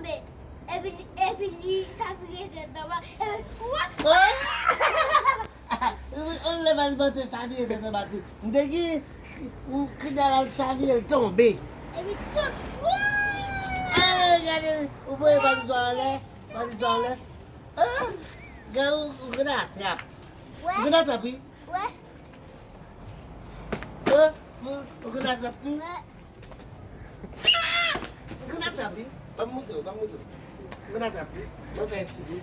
tomber. Et puis, ça fait quoi? On l'a mal battu, ça vient de battre. Dès que dans la savie est tombée. Et puis, tout. Regardez, vous pouvez pas du tout en l'air. Pas du tout en l'air. Regarde, vous regardez la trappe. Vous Ouais, regardez la trappe, oui? ouais, Vous regardez la trappe, tout? ouais. Vous regardez la trappe, oui? Pas moto, pas moto. Vous regardez la trappe, oui? Pas faire ici, oui?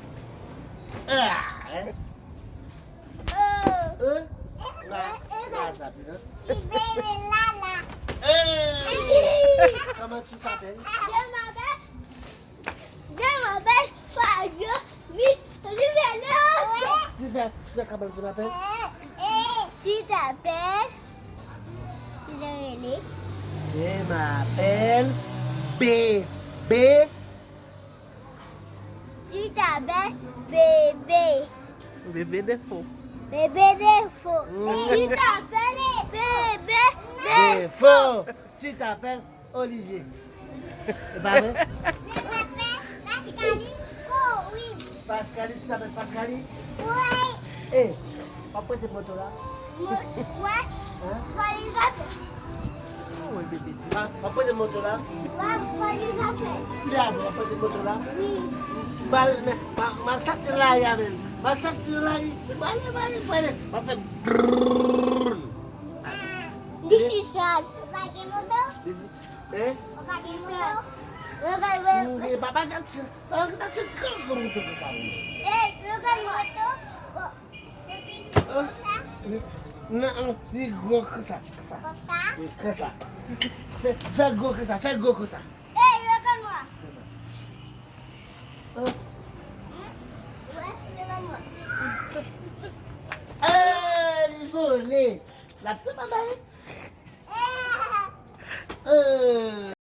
La trappe, oui? Comment tu t'appelles? Je m'appelle Fabio Miss Rivella. Tu sais comment je m'appelle? Tu t'appelles Isabelle. Je m'appelle B. B. Tu t'appelles Bébé. Bébé défaut. Bébé défaut. Tu t'appelles Bébé défaut. Faux. Tu t'appelles Olivier. C'est pas vrai? Je m'appelle Pascaline. Oh oui. Pascaline, tu t'appelles Pascaline? Ouais. Eh, pas prêter moto là? Ouais. Hein? Fallait les affaires. Oui, bébé. Pas prêter moto là? Ouais, fallait les affaires. Bien, pas prêter moto là? Oui. Ma sac là, il y avait. Ma sac là, allez. Ma fait brrrr. This is sad. Pakai motor. Eh? Pakai motor. Pakai Papa, nak cekal ke motor ke sana? pakai motor. Nak, ni gua ke sana. Ke sana. Fais go ke sana, fais go ke sana. Regarde-moi. Ouais, regarde-moi. Il volait. La petite maman.